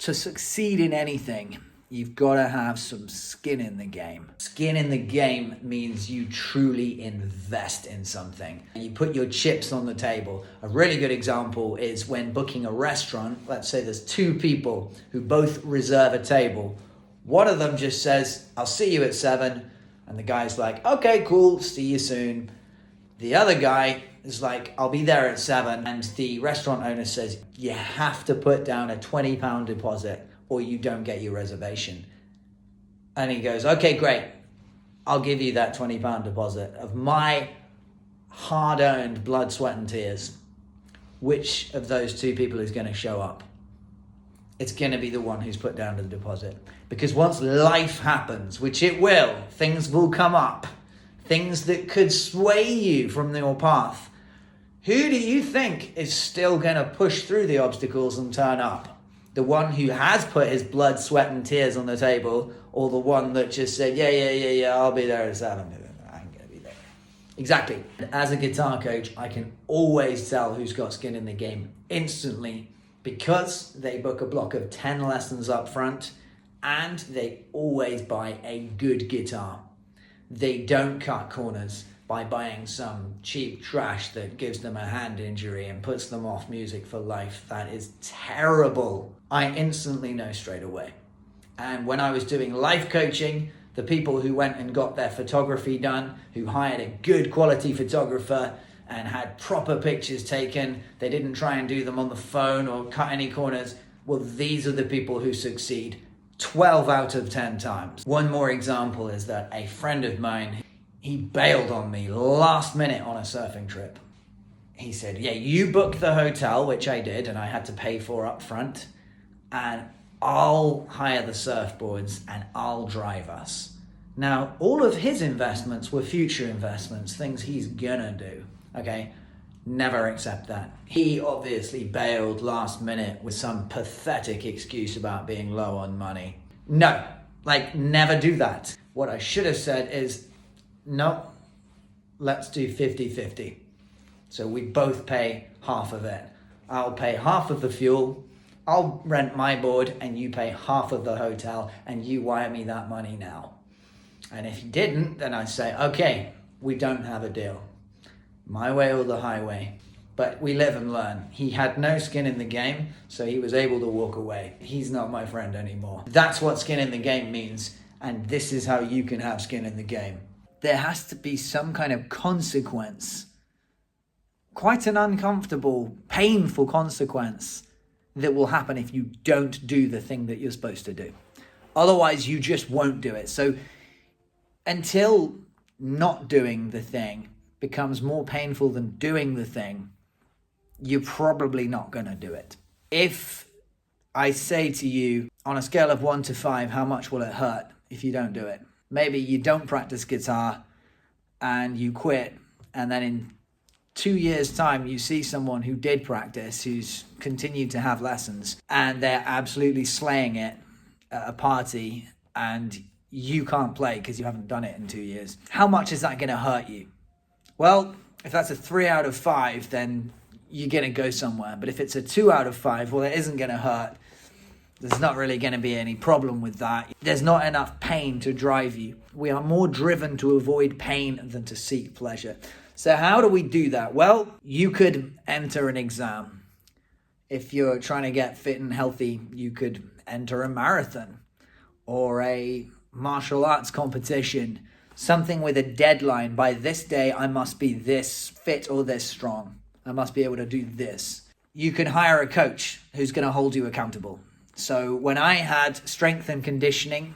to succeed in anything, you've got to have some skin in the game. Skin in the game means you truly invest in something. You put your chips on the table. A really good example is when booking a restaurant. Let's say there's two people who both reserve a table. One of them just says, I'll see you at 7. And the guy's like, okay, cool, see you soon. The other guy is like, I'll be there at 7. And the restaurant owner says, you have to put down a £20 deposit or you don't get your reservation. And he goes, okay, great. I'll give you that £20 deposit of my hard-earned blood, sweat and tears. Which of those two people is going to show up? It's going to be the one who's put down the deposit. Because once life happens, which it will, things will come up. Things that could sway you from your path. Who do you think is still going to push through the obstacles and turn up? The one who has put his blood, sweat and tears on the table, or the one that just said, yeah, I'll be there at 7. I ain't going to be there. Exactly. As a guitar coach, I can always tell who's got skin in the game instantly because they book a block of 10 lessons up front and they always buy a good guitar. They don't cut corners by buying some cheap trash that gives them a hand injury and puts them off music for life. That is terrible. I instantly know straight away. And when I was doing life coaching, the people who went and got their photography done, who hired a good quality photographer and had proper pictures taken, they didn't try and do them on the phone or cut any corners. Well, these are the people who succeed 12 out of 10 times. One more example is that a friend of mine, he bailed on me last minute on a surfing trip. He said, yeah, you book the hotel, which I did, and I had to pay for up front, and I'll hire the surfboards and I'll drive us. Now, all of his investments were future investments, things he's gonna do, okay? Never accept that. He obviously bailed last minute with some pathetic excuse about being low on money. No, never do that. What I should have said is, no, let's do 50-50. So we both pay half of it. I'll pay half of the fuel, I'll rent my board, and you pay half of the hotel, and you wire me that money now. And if you didn't, then I'd say, okay, we don't have a deal. My way or the highway. But we live and learn. He had no skin in the game, so he was able to walk away. He's not my friend anymore. That's what skin in the game means, and this is how you can have skin in the game. There has to be some kind of consequence. Quite an uncomfortable, painful consequence that will happen if you don't do the thing that you're supposed to do. Otherwise, you just won't do it. So until not doing the thing becomes more painful than doing the thing, you're probably not going to do it. If I say to you, on a scale of 1 to 5, how much will it hurt if you don't do it? Maybe you don't practice guitar and you quit, and then in 2 years' time, you see someone who did practice, who's continued to have lessons, and they're absolutely slaying it at a party, and you can't play because you haven't done it in 2 years. How much is that going to hurt you? Well, if that's a 3 out of 5, then you're going to go somewhere. But if it's a 2 out of 5, well, it isn't going to hurt. There's not really going to be any problem with that. There's not enough pain to drive you. We are more driven to avoid pain than to seek pleasure. So how do we do that? Well, you could enter an exam. If you're trying to get fit and healthy, you could enter a marathon or a martial arts competition. Something with a deadline. By this day, I must be this fit or this strong. I must be able to do this. You can hire a coach who's going to hold you accountable. So when I had strength and conditioning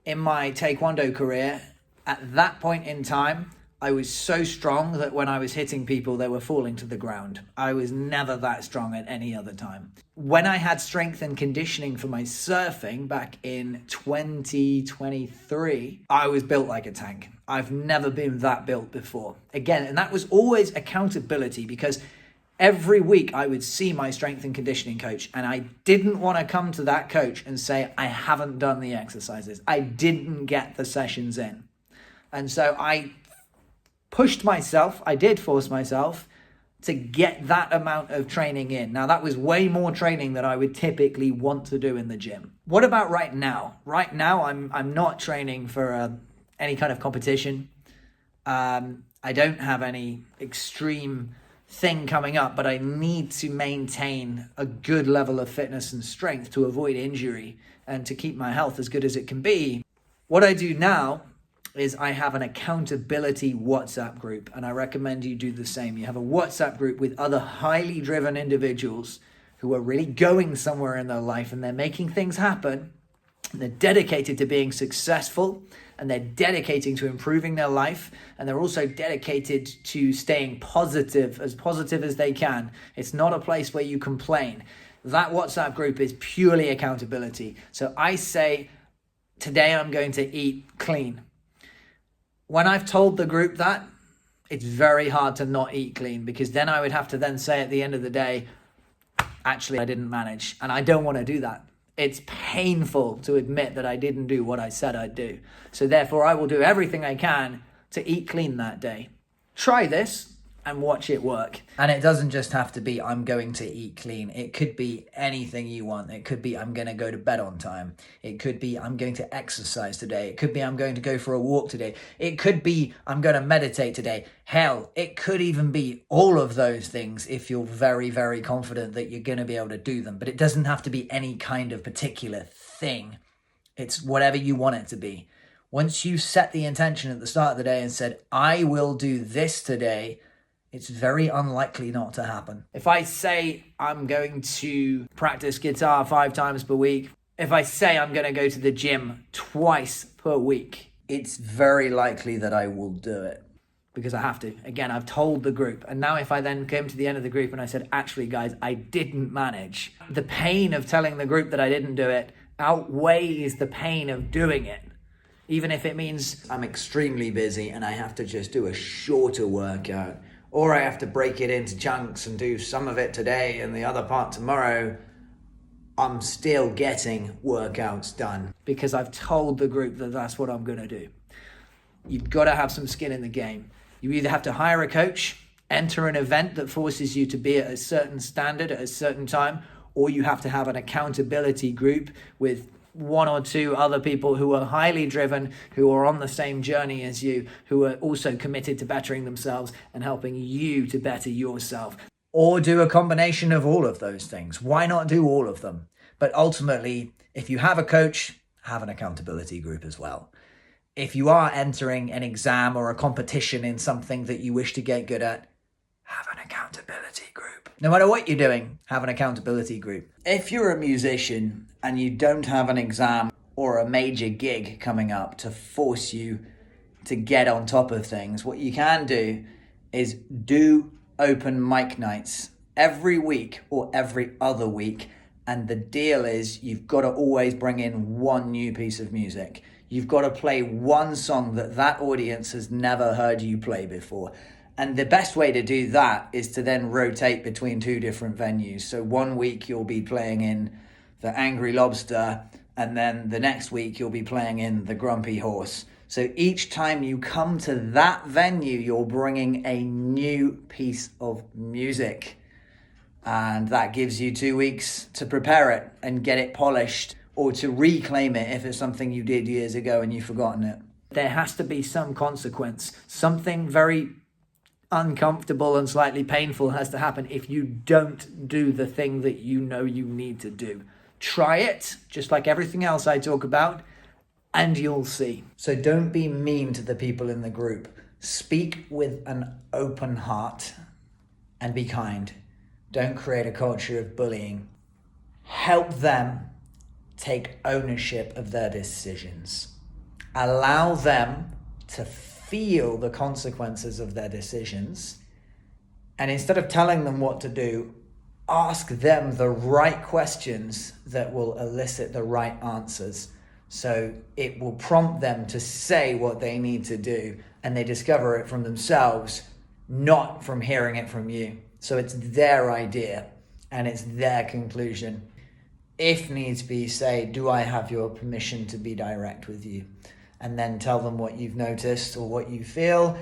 in my Taekwondo career, at that point in time, I was so strong that when I was hitting people, they were falling to the ground. I was never that strong at any other time. When I had strength and conditioning for my surfing back in 2023, I was built like a tank. I've never been that built before. Again, and that was always accountability, because every week I would see my strength and conditioning coach, and I didn't want to come to that coach and say, I haven't done the exercises. I didn't get the sessions in. And so I pushed myself, I did force myself, to get that amount of training in. Now, that was way more training than I would typically want to do in the gym. What about right now? Right now, I'm not training for any kind of competition. I don't have any extreme thing coming up, but I need to maintain a good level of fitness and strength to avoid injury and to keep my health as good as it can be. What I do now is I have an accountability WhatsApp group, and I recommend you do the same. You have a WhatsApp group with other highly driven individuals who are really going somewhere in their life, and they're making things happen. They're dedicated to being successful, and they're dedicating to improving their life, and they're also dedicated to staying positive as they can. It's not a place where you complain. That WhatsApp group is purely accountability. So I say, today I'm going to eat clean. When I've told the group that, it's very hard to not eat clean, because then I would have to then say at the end of the day, actually, I didn't manage, and I don't want to do that. It's painful to admit that I didn't do what I said I'd do. So therefore, I will do everything I can to eat clean that day. Try this and watch it work. And it doesn't just have to be, I'm going to eat clean. It could be anything you want. It could be, I'm going to go to bed on time. It could be, I'm going to exercise today. It could be, I'm going to go for a walk today. It could be, I'm going to meditate today. Hell, it could even be all of those things if you're very, very confident that you're going to be able to do them. But it doesn't have to be any kind of particular thing. It's whatever you want it to be. Once you set the intention at the start of the day and said, I will do this today, it's very unlikely not to happen. If I say I'm going to practice guitar 5 times per week, if I say I'm going to go to the gym twice per week, it's very likely that I will do it because I have to. Again, I've told the group. And now if I then came to the end of the group and I said, actually, guys, I didn't manage, the pain of telling the group that I didn't do it outweighs the pain of doing it. Even if it means I'm extremely busy and I have to just do a shorter workout, or I have to break it into chunks and do some of it today and the other part tomorrow, I'm still getting workouts done because I've told the group that that's what I'm going to do. You've got to have some skin in the game. You either have to hire a coach, enter an event that forces you to be at a certain standard at a certain time, or you have to have an accountability group with 1 or 2 other people who are highly driven, who are on the same journey as you, who are also committed to bettering themselves and helping you to better yourself. Or do a combination of all of those things. Why not do all of them? But ultimately, if you have a coach, have an accountability group as well. If you are entering an exam or a competition in something that you wish to get good at, have an accountability group. No matter what you're doing, have an accountability group. If you're a musician and you don't have an exam or a major gig coming up to force you to get on top of things, what you can do is do open mic nights every week or every other week. And the deal is you've got to always bring in one new piece of music. You've got to play one song that audience has never heard you play before. And the best way to do that is to then rotate between 2 different venues. So one week you'll be playing in the Angry Lobster, and then the next week you'll be playing in the Grumpy Horse. So each time you come to that venue, you're bringing a new piece of music. And that gives you 2 weeks to prepare it and get it polished, or to reclaim it if it's something you did years ago and you've forgotten it. There has to be some consequence. Something very uncomfortable and slightly painful has to happen if you don't do the thing that you know you need to do. Try it, just like everything else I talk about, and you'll see. So don't be mean to the people in the group. Speak with an open heart and be kind. Don't create a culture of bullying. Help them take ownership of their decisions. Allow them to feel the consequences of their decisions. And instead of telling them what to do, ask them the right questions that will elicit the right answers. So it will prompt them to say what they need to do, and they discover it from themselves, not from hearing it from you. So it's their idea and it's their conclusion. If needs be, say, do I have your permission to be direct with you? And then tell them what you've noticed or what you feel,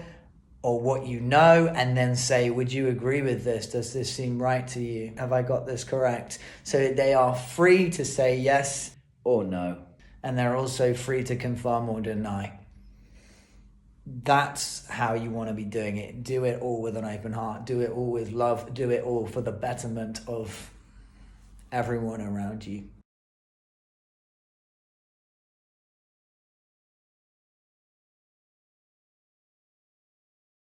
or what you know, and then say, would you agree with this? Does this seem right to you? Have I got this correct? So they are free to say yes or no. And they're also free to confirm or deny. That's how you want to be doing it. Do it all with an open heart. Do it all with love. Do it all for the betterment of everyone around you.